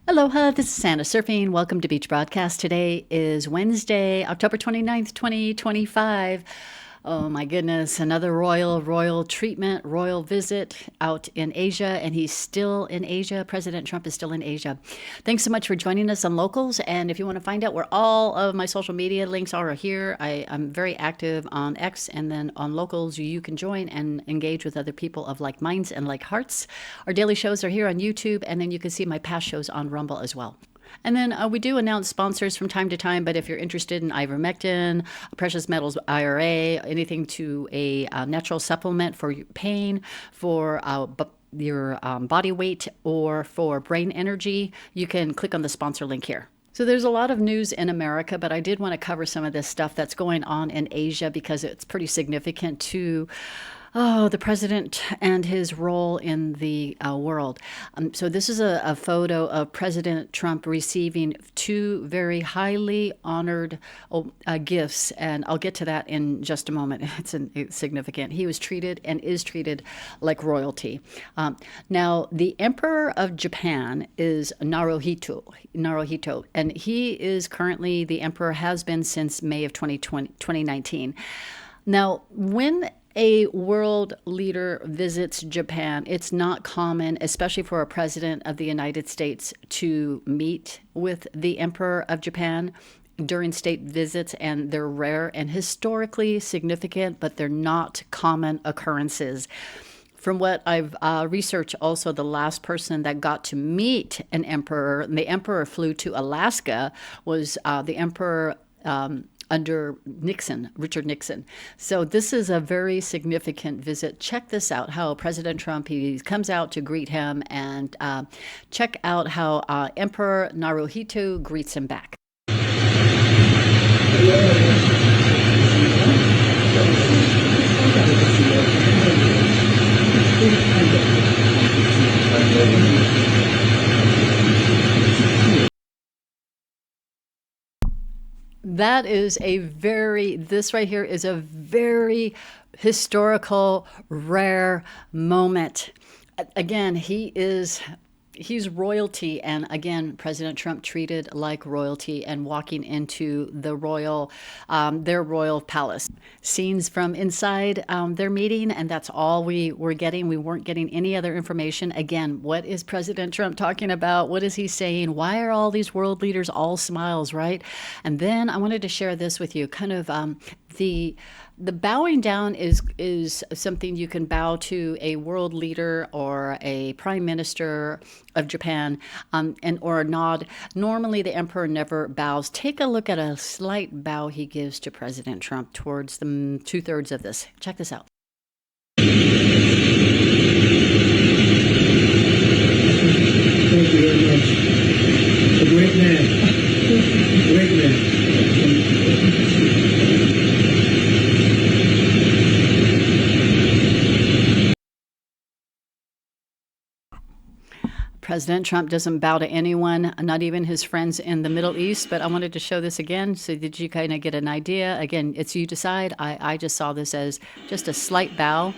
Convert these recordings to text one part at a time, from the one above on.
Aloha, this is Santa Surfing. Welcome to Beach Broadcast. Today is Wednesday, October 29th, 2025. Oh my goodness, another royal treatment, royal visit out in Asia, and he's still in Asia. President Trump is still in Asia. Thanks so much for joining us on Locals, and if you want to find out where all of my social media links are here, I'm very active on X, and then on Locals, you can join and engage with other people of like minds and like hearts. Our daily shows are here on YouTube, and then you can see my past shows on Rumble as well. And then we do announce sponsors from time to time, but if you're interested in ivermectin, precious metals IRA, anything to a natural supplement for pain, for your body weight, or for brain energy, you can click on the sponsor link here. So there's a lot of news in America, but I did want to cover some of this stuff that's going on in Asia because it's pretty significant to the president and his role in the world. So this is a photo of President Trump receiving two very highly honored gifts, and I'll get to that in just a moment. It's significant. He was treated and is treated like royalty. Now, the Emperor of Japan is Naruhito, and he is currently the emperor, has been since May of 2019. Now, when a world leader visits Japan, it's not common, especially for a president of the United States, to meet with the Emperor of Japan during state visits, and they're rare and historically significant, but they're not common occurrences. From what I've researched, also the last person that got to meet an emperor, and the emperor flew to Alaska, was the emperor under Nixon, Richard Nixon. So this is a very significant visit. Check this out, how President Trump, he comes out to greet him, and check out how Emperor Naruhito greets him back. That is this right here is a very historical, rare moment. Again, he's royalty, and again, President Trump treated like royalty and walking into the their royal palace. Scenes from inside their meeting, and that's all we were getting. We weren't getting any other information. Again, what is President Trump talking about? What is he saying? Why are all these world leaders all smiles, right? And then I wanted to share this with you, kind of the bowing down is something you can bow to a world leader or a prime minister of Japan, or a nod. Normally, the emperor never bows. Take a look at a slight bow he gives to President Trump towards the 2/3 of this. Check this out. Thank you very much. A great man. Great man. President Trump doesn't bow to anyone, not even his friends in the Middle East, but I wanted to show this again. So did you kind of get an idea? Again, it's you decide. I just saw this as just a slight bow.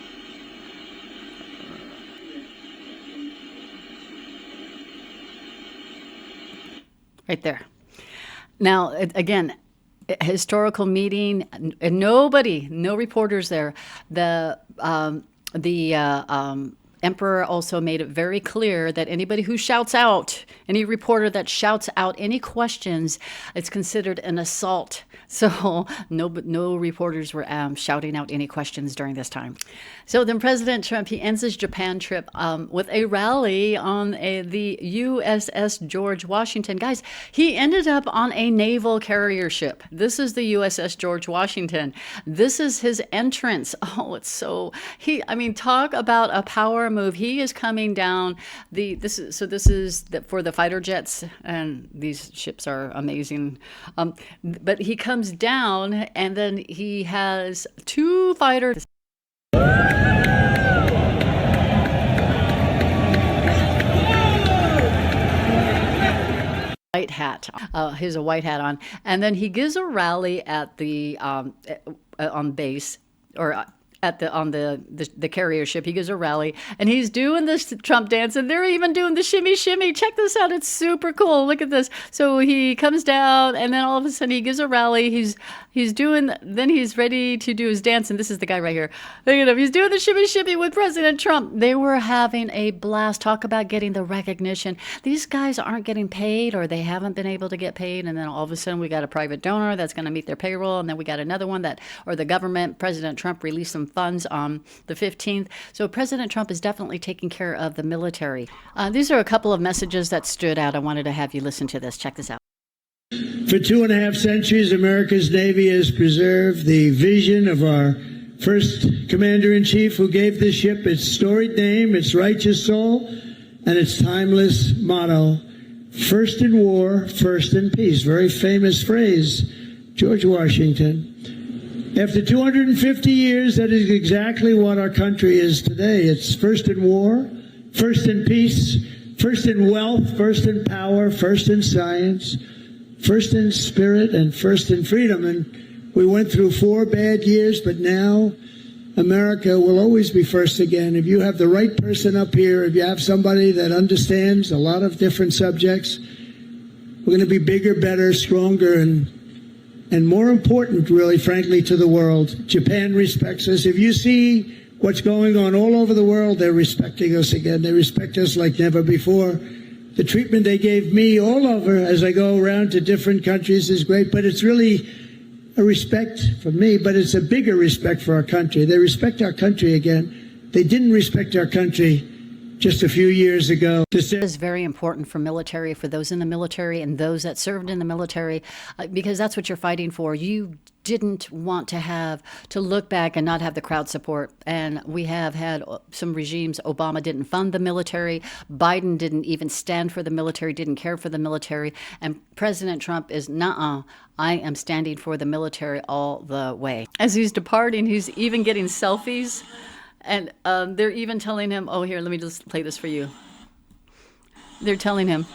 Right there. Now, again, historical meeting, and no reporters there. The emperor also made it very clear that anybody who shouts out, any reporter that shouts out any questions, it's considered an assault. So no reporters were shouting out any questions during this time. So then President Trump, he ends his Japan trip with a rally on the USS George Washington. Guys, he ended up on a naval carrier ship. This is the USS George Washington. This is his entrance. Oh, it's so, talk about a power move. He is coming down this is for the fighter jets, and these ships are amazing. But he comes down, and then he has two fighters. White hat. He has a white hat on, and then he gives a rally at the on base, or at the carrier ship. He gives a rally, and he's doing this Trump dance, and they're even doing the shimmy shimmy. Check this out; it's super cool. Look at this. So he comes down, and then all of a sudden he gives a rally. Then he's ready to do his dance, and this is the guy right here. Look at him. He's doing the shimmy shimmy with President Trump. They were having a blast. Talk about getting the recognition. These guys aren't getting paid, or they haven't been able to get paid, and then all of a sudden we got a private donor that's going to meet their payroll, and then we got another one or the government, President Trump released some funds on the 15th. So President Trump is definitely taking care of the military. These are a couple of messages that stood out. I wanted to have you listen to this. Check this out. For 2.5 centuries, America's Navy has preserved the vision of our first commander-in-chief, who gave this ship its storied name, its righteous soul, and its timeless motto, first in war, first in peace. Very famous phrase, George Washington. After 250 years, that is exactly what our country is today. It's first in war, first in peace, first in wealth, first in power, first in science, first in spirit, and first in freedom. And we went through 4 bad years, but now America will always be first again. If you have the right person up here, if you have somebody that understands a lot of different subjects, we're going to be bigger, better, stronger, and more important, really, frankly, to the world. Japan respects us. If you see what's going on all over the world, they're respecting us again. They respect us like never before. The treatment they gave me all over as I go around to different countries is great, but it's really a respect for me, but it's a bigger respect for our country. They respect our country again. They didn't respect our country just a few years ago. This is very important for those in the military and those that served in the military, because that's what you're fighting for. You didn't want to look back and not have the crowd support. And we have had some regimes. Obama didn't fund the military. Biden didn't even stand for the military, didn't care for the military. And President Trump is, I am standing for the military all the way. As he's departing, he's even getting selfies. And they're even telling him, oh, here, let me just play this for you. They're telling him,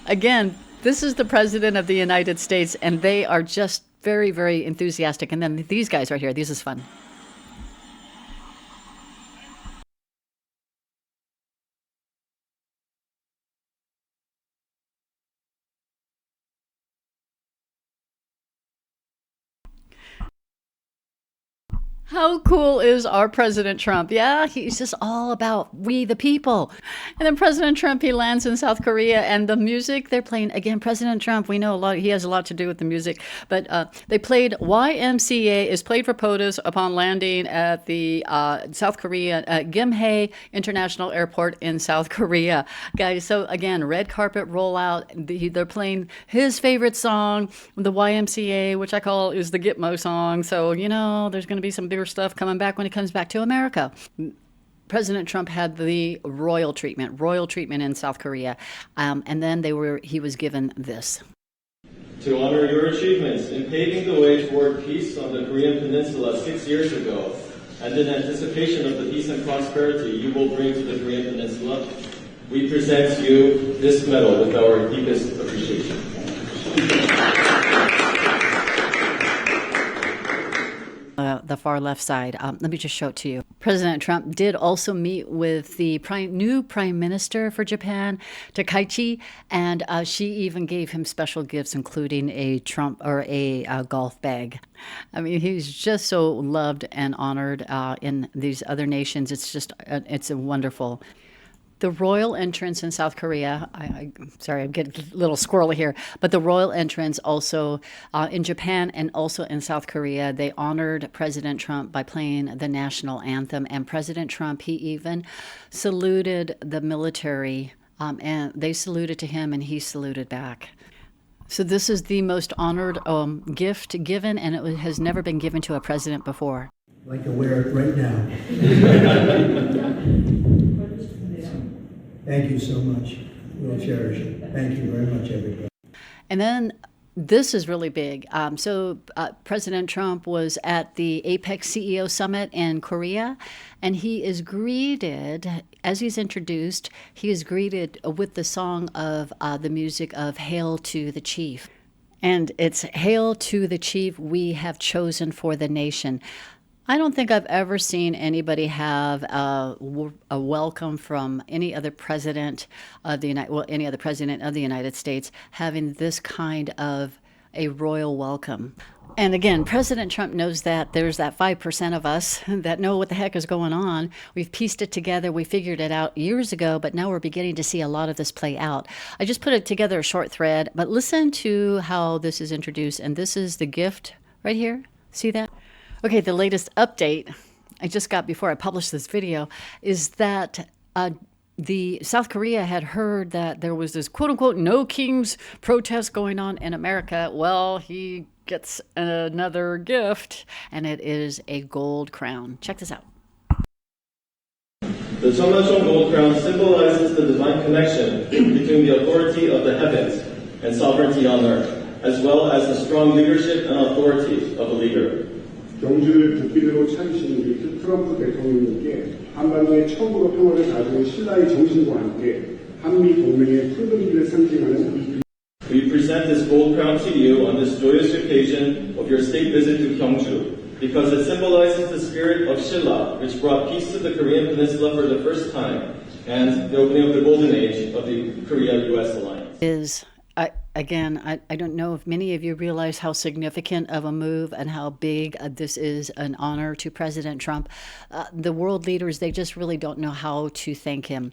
again, this is the President of the United States, and they are just very, very enthusiastic. And then these guys right here, this is fun. How cool is our President Trump? Yeah, he's just all about we the people. And then President Trump, he lands in South Korea, and the music they're playing, again, President Trump, we know he has a lot to do with the music, but they played YMCA is played for POTUS upon landing at the South Korea Gimhae International Airport in South Korea. Guys, so again, red carpet rollout. They're playing his favorite song, the YMCA, which I call is the Gitmo song. So, there's going to be some bigger stuff coming back when he comes back to America. President Trump had the royal treatment in South Korea, and then he was given this. To honor your achievements in paving the way toward peace on the Korean Peninsula 6 years ago, and in anticipation of the peace and prosperity you will bring to the Korean Peninsula, we present you this medal with our deepest appreciation. The far left side. Let me just show it to you. President Trump did also meet with the new prime minister for Japan, Takaichi, and she even gave him special gifts, including a golf bag. I mean, he's just so loved and honored in these other nations. It's a wonderful. The royal entrance in South Korea, sorry, I'm getting a little squirrely here, but the royal entrance also in Japan and also in South Korea, they honored President Trump by playing the national anthem. And President Trump, he even saluted the military, and they saluted to him and he saluted back. So this is the most honored gift given, and it has never been given to a president before. I'd like to wear it right now. Thank you so much. We'll cherish it. Thank you very much, everybody. And then this is really big. So President Trump was at the APEC CEO Summit in Korea, and he is greeted, as he's introduced, he is greeted with the song of the music of Hail to the Chief. And it's "Hail to the chief we have chosen for the nation." I don't think I've ever seen anybody have a welcome from any other president of the any other president of the United States having this kind of a royal welcome. And again, President Trump knows that there's that 5% of us that know what the heck is going on. We've pieced it together. We figured it out years ago, but now we're beginning to see a lot of this play out. I just put it together a short thread, but listen to how this is introduced. And this is the gift right here. See that? Okay, the latest update I just got before I published this video is that the South Korea had heard that there was this quote unquote no kings protest going on in America. Well, he gets another gift, and it is a gold crown. Check this out. The Cheongnam gold crown symbolizes the divine connection between the authority of the heavens and sovereignty on earth, as well as the strong leadership and authority of a leader. 경주를 국비대로 차리신 우리 트럼프 대통령님께 한반도에 처음으로 평화를 가져온 신라의 정신과 함께 한미 동맹의 푸른 길을 상징하는 We present this gold crown to you on this joyous occasion of your state visit to Gyeongju, because it symbolizes the spirit of Silla, which brought peace to the Korean Peninsula for the first time, and the opening of the golden age of the Korea-U.S. alliance. I don't know if many of you realize how significant of a move and how big this is an honor to President Trump. The world leaders, they just really don't know how to thank him.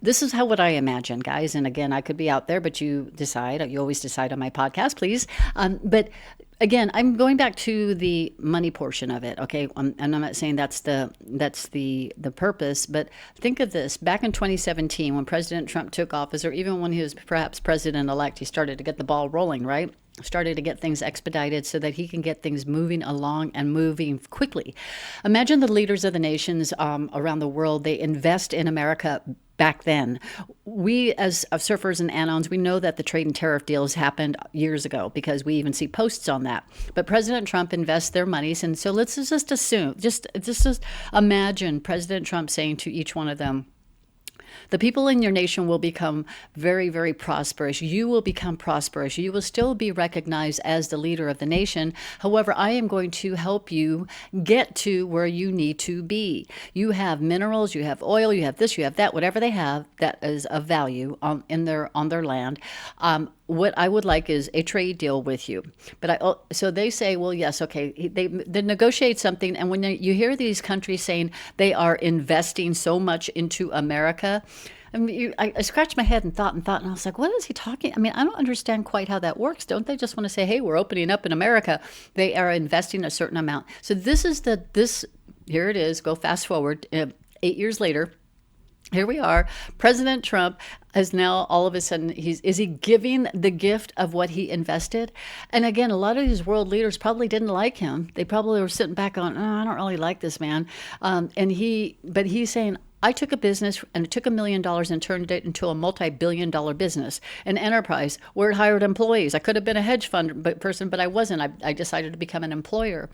This is what I imagine, guys. And again, I could be out there, but you decide. You always decide on my podcast, please. But again, I'm going back to the money portion of it, okay? And I'm not saying that's the purpose, but think of this. Back in 2017, when President Trump took office, or even when he was perhaps president-elect, he started to get the ball rolling, right? Started to get things expedited so that he can get things moving along and moving quickly. Imagine the leaders of the nations around the world, they invest in America back then. We, as surfers and anons, we know that the trade and tariff deals happened years ago because we even see posts on that. But President Trump invests their monies, and so let's just assume, just imagine President Trump saying to each one of them, the people in your nation will become very, very prosperous. You will become prosperous. You will still be recognized as the leader of the nation. However, I am going to help you get to where you need to be. You have minerals, you have oil, you have this, you have that, whatever they have that is of value on their land. What I would like is a trade deal with you. But so they say, well, yes, okay. They negotiate something, and when you hear these countries saying they are investing so much into America, I mean, I scratched my head and thought, and I was like, what is he talking? I mean, I don't understand quite how that works. Don't they just want to say, hey, we're opening up in America? They are investing a certain amount. So here it is. Go fast forward 8 years later. Here we are. President Trump is now all of a sudden, is he giving the gift of what he invested? And again, a lot of these world leaders probably didn't like him. They probably were sitting back on, I don't really like this man. But he's saying, I took a business and it took $1 million and turned it into a multi-billion-dollar business, an enterprise where it hired employees. I could have been a hedge fund person, but I wasn't. I decided to become an employer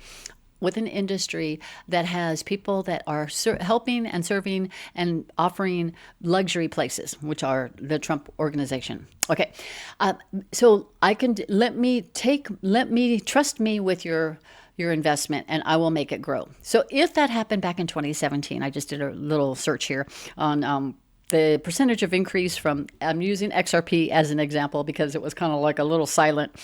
with an industry that has people that are helping and serving and offering luxury places, which are the Trump organization. Okay, so I can trust me with your investment, and I will make it grow. So if that happened back in 2017, I just did a little search here on the percentage of increase from, I'm using XRP as an example because it was kind of like a little silent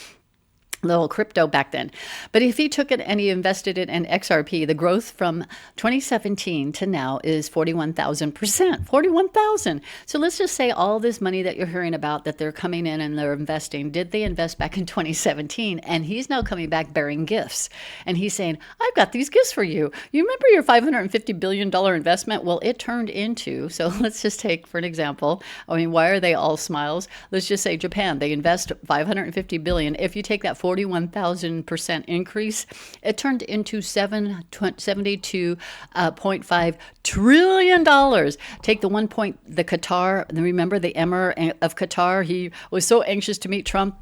little crypto back then. But if he took it and he invested it in XRP, the growth from 2017 to now is 41,000%. 41,000. So let's just say all this money that you're hearing about that they're coming in and they're investing, did they invest back in 2017? And he's now coming back bearing gifts. And he's saying, I've got these gifts for you. You remember your $550 billion investment? Well, it turned into, so let's just take for an example, I mean, why are they all smiles? Let's just say Japan, they invest $550 billion. If you take that 41,000% increase, it turned into $72.5 trillion. Take the Qatar, remember the Emir of Qatar, he was so anxious to meet Trump.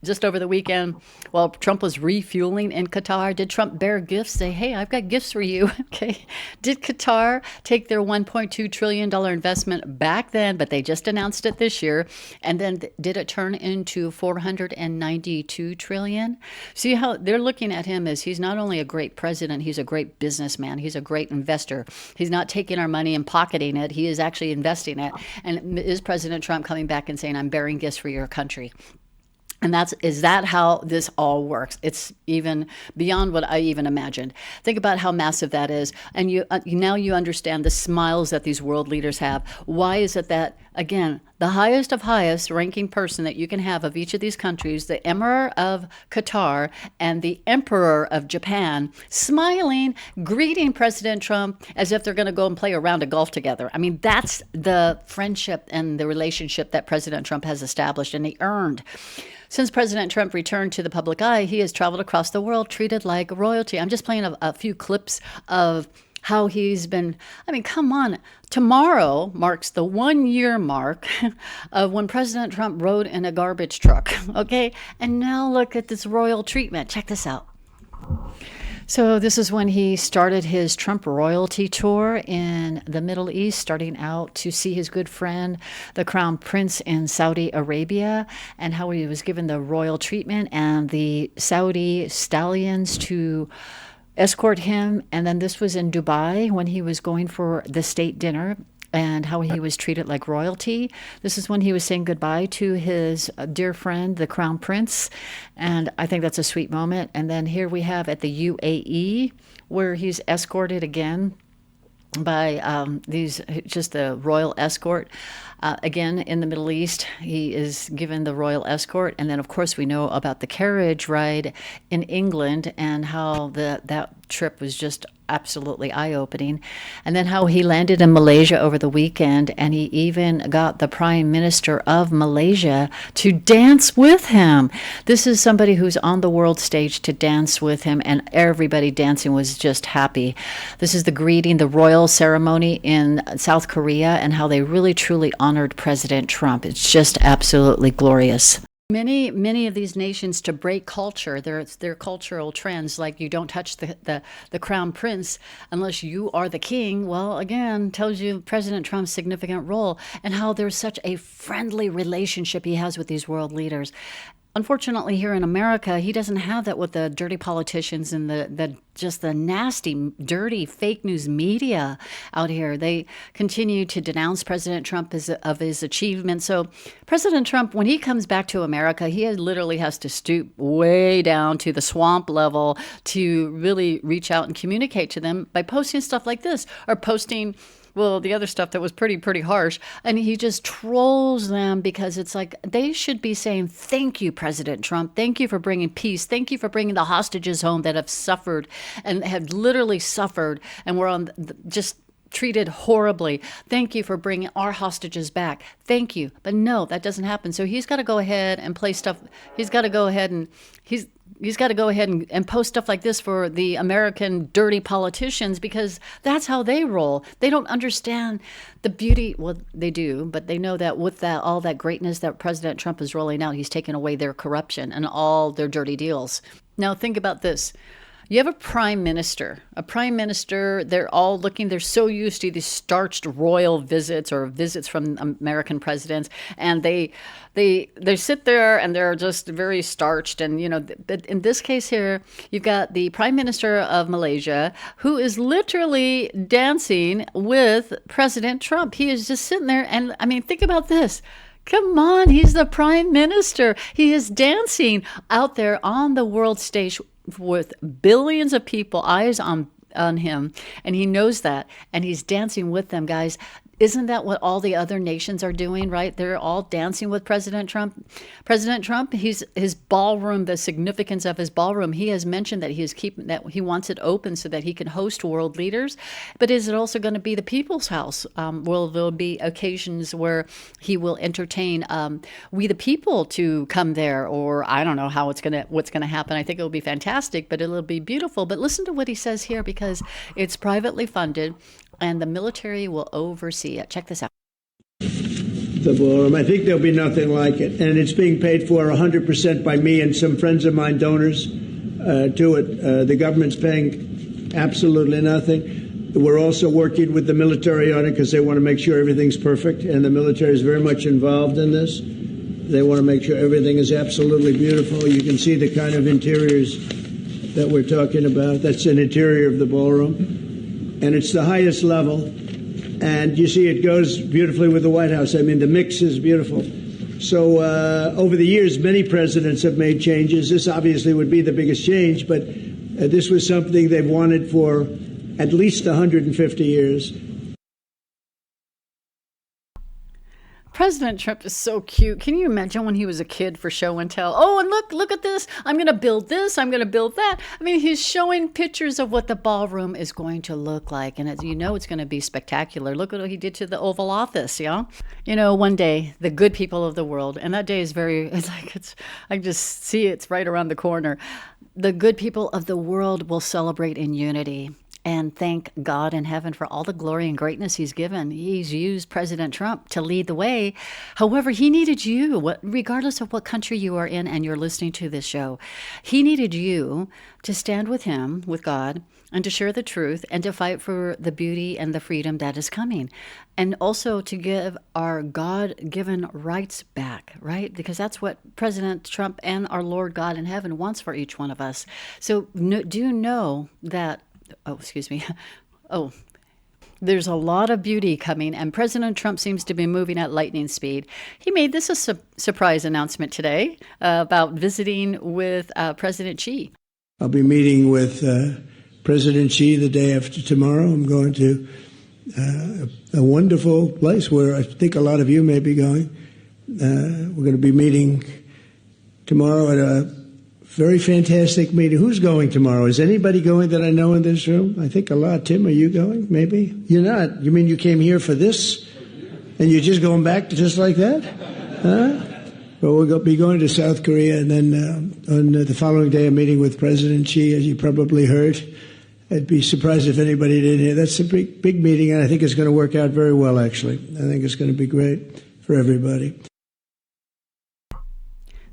just over the weekend, while Trump was refueling in Qatar, did Trump bear gifts? Say, hey, I've got gifts for you. Okay. Did Qatar take their $1.2 trillion investment back then, but they just announced it this year? And then did it turn into $492 trillion? See how they're looking at him as he's not only a great president, he's a great businessman. He's a great investor. He's not taking our money and pocketing it. He is actually investing it. And is President Trump coming back and saying, I'm bearing gifts for your country? And is that how this all works? It's even beyond what I even imagined. Think about how massive that is. And now you understand the smiles that these world leaders have. Why is it that, again, the highest of highest ranking person that you can have of each of these countries, the Emperor of Qatar and the Emperor of Japan, smiling, greeting President Trump as if they're going to go and play a round of golf together. I mean, that's the friendship and the relationship that President Trump has established and he earned. Since President Trump returned to the public eye, he has traveled across the world treated like royalty. I'm just playing a few clips of how he's been. I mean, come on. Tomorrow marks the 1 year mark of when President Trump rode in a garbage truck. Okay. And now look at this royal treatment. Check this out. So this is when he started his Trump royalty tour in the Middle East, starting out to see his good friend, the Crown Prince in Saudi Arabia, and how he was given the royal treatment and the Saudi stallions to escort him. And then this was in Dubai when he was going for the state dinner and how he was treated like royalty. This is when he was saying goodbye to his dear friend, the Crown Prince. And I think that's a sweet moment. And then here we have at the UAE, where he's escorted again by just the royal escort. Again, in the Middle East, he is given the royal escort. And then, of course, we know about the carriage ride in England and how that trip was just absolutely eye-opening. And then how he landed in Malaysia over the weekend, and he even got the Prime Minister of Malaysia to dance with him. This is somebody who's on the world stage to dance with him, and everybody dancing was just happy. This is the greeting, the royal ceremony in South Korea, and how they really truly honored President Trump. It's just absolutely glorious. Many of these nations, to break culture, their cultural trends, like you don't touch the crown prince unless you are the king. Well, again, tells you President Trump's significant role and how there's such a friendly relationship he has with these world leaders. Unfortunately, here in America, he doesn't have that with the dirty politicians and the nasty, dirty fake news media out here. They continue to denounce President Trump of his achievements. So President Trump, when he comes back to America, he literally has to stoop way down to the swamp level to really reach out and communicate to them by posting stuff like this or posting the other stuff that was pretty harsh. And he just trolls them because it's like they should be saying, thank you, President Trump. Thank you for bringing peace. Thank you for bringing the hostages home that have suffered and have literally suffered and were just treated horribly. Thank you for bringing our hostages back. Thank you. But no, that doesn't happen. So he's got to go ahead and play stuff. He's got to go ahead and post stuff like this for the American dirty politicians because that's how they roll. They don't understand the beauty. Well, they do, but they know that with all that greatness that President Trump is rolling out, he's taken away their corruption and all their dirty deals. Now think about this. You have a prime minister. They're all looking, they're so used to these starched royal visits or visits from American presidents. And they sit there and they're just very starched. And, but in this case here, you've got the Prime Minister of Malaysia who is literally dancing with President Trump. He is just sitting there. And I mean, think about this. Come on, he's the prime minister. He is dancing out there on the world stage with billions of people, eyes on him, and he knows that, and he's dancing with them, guys. Isn't that what all the other nations are doing, right? They're all dancing with President Trump. President Trump, his ballroom, the significance of his ballroom, he has mentioned that he wants it open so that he can host world leaders. But is it also going to be the people's house? Will there be occasions where he will entertain we the people to come there? Or I don't know what's going to happen. I think it will be fantastic, but it'll be beautiful. But listen to what he says here because it's privately funded. And the military will oversee it. Check this out. the ballroom. I think there'll be nothing like it. And it's being paid for 100% by me and some friends of mine, donors to it. The government's paying absolutely nothing. We're also working with the military on it because they want to make sure everything's perfect. And the military is very much involved in this. They want to make sure everything is absolutely beautiful. You can see the kind of interiors that we're talking about. That's an interior of the ballroom. And it's the highest level. And you see it goes beautifully with the White House. I mean, the mix is beautiful. So over the years, many presidents have made changes. This obviously would be the biggest change, but this was something they've wanted for at least 150 years. President Trump is so cute. Can you imagine when he was a kid for show and tell? Oh, and look at this. I'm going to build this. I'm going to build that. I mean, he's showing pictures of what the ballroom is going to look like. And it's going to be spectacular. Look at what he did to the Oval Office, yeah? One day, the good people of the world, and that day is I just see it's right around the corner. The good people of the world will celebrate in unity and thank God in heaven for all the glory and greatness he's given. He's used President Trump to lead the way. However, he needed you, regardless of what country you are in and you're listening to this show. He needed you to stand with him, with God, and to share the truth and to fight for the beauty and the freedom that is coming. And also to give our God-given rights back, right? Because that's what President Trump and our Lord God in heaven wants for each one of us. So do know that there's a lot of beauty coming, and President Trump seems to be moving at lightning speed. He made this a surprise announcement today about visiting with President Xi. I'll be meeting with President Xi the day after tomorrow. I'm going to a wonderful place where I think a lot of you may be going. We're going to be meeting tomorrow at a very fantastic meeting. Who's going tomorrow? Is anybody going that I know in this room? I think a lot. Tim, are you going? Maybe? You're not. You mean you came here for this? And you're just going back just like that? Huh? Well, we'll be going to South Korea, and then on the following day, a meeting with President Xi, as you probably heard. I'd be surprised if anybody didn't hear. That's a big meeting, and I think it's going to work out very well, actually. I think it's going to be great for everybody.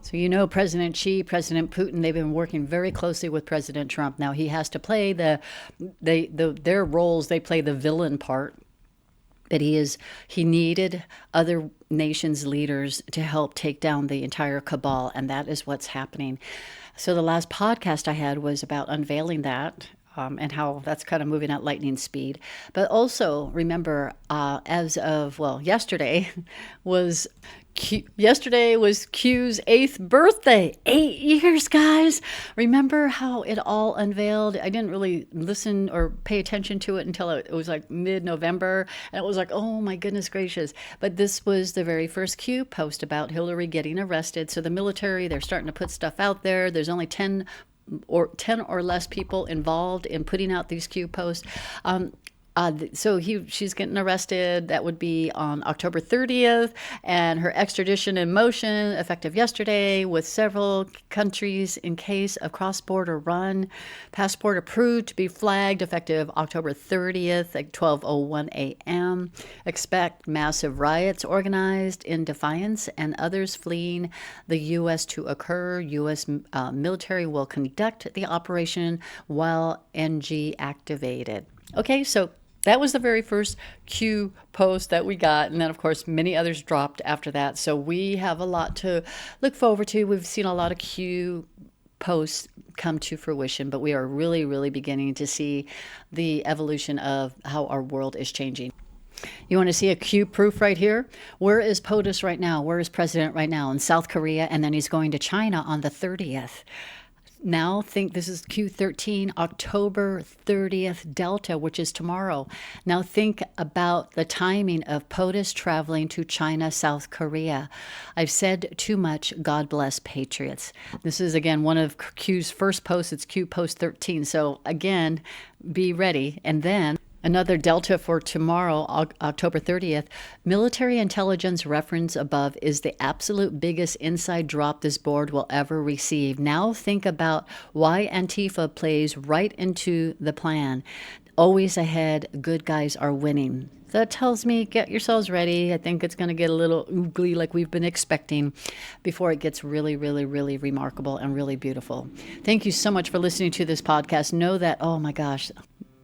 So President Xi, President Putin, they've been working very closely with President Trump. Now he has to play their roles. They play the villain part. But he needed other nations' leaders to help take down the entire cabal, and that is what's happening. So the last podcast I had was about unveiling that. And how that's kind of moving at lightning speed. But also remember, as of yesterday was Q's 8th birthday. 8 years, guys. Remember how it all unveiled? I didn't really listen or pay attention to it until it was like mid-November, and it was like, oh my goodness gracious. But this was the very first Q post about Hillary getting arrested. So the military, they're starting to put stuff out there. There's only 10 or less people involved in putting out these Q posts. She's getting arrested. That would be on October 30th, and her extradition in motion effective yesterday with several countries in case of cross-border run. Passport approved to be flagged effective October 30th at 12:01 a.m. Expect massive riots organized in defiance and others fleeing the U.S. to occur. U.S. Military will conduct the operation while NG activated. Okay, so that was the very first Q post that we got. And then, of course, many others dropped after that. So we have a lot to look forward to. We've seen a lot of Q posts come to fruition, but we are really, really beginning to see the evolution of how our world is changing. You want to see a Q proof right here? Where is POTUS right now? Where is President right now? In South Korea, and then he's going to China on the 30th. Now think this is Q13, October 30th Delta, which is tomorrow. Now think about the timing of POTUS traveling to China, South Korea. I've said too much. God bless patriots. This is, again, one of Q's first posts. It's Q post 13. So, again, be ready. And then another Delta for tomorrow, October 30th. Military intelligence reference above is the absolute biggest inside drop this board will ever receive. Now think about why Antifa plays right into the plan. always ahead. Good guys are winning. That tells me get yourselves ready. I think it's going to get a little oogly like we've been expecting before it gets really, really, really remarkable and really beautiful. Thank you so much for listening to this podcast. Know that, oh my gosh,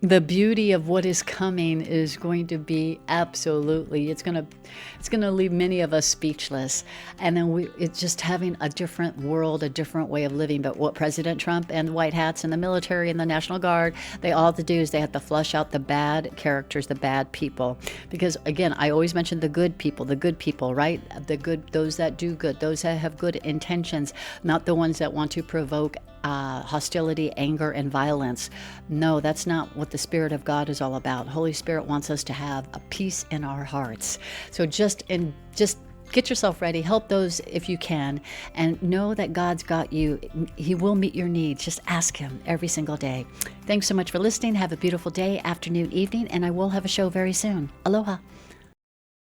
the beauty of what is coming is going to be absolutely, it's going to leave many of us speechless. And then it's just having a different world, a different way of living. But what President Trump and the White Hats and the military and the National Guard, they all have to do is they have to flush out the bad characters, the bad people. Because again, I always mention the good people, right? The good, those that do good, those that have good intentions, not the ones that want to provoke hostility, anger, and violence. No, that's not what the Spirit of God is all about. Holy Spirit wants us to have a peace in our hearts. So just get yourself ready. Help those if you can, and know that God's got you. He will meet your needs. Just ask Him every single day. Thanks so much for listening. Have a beautiful day, afternoon, evening, and I will have a show very soon. Aloha.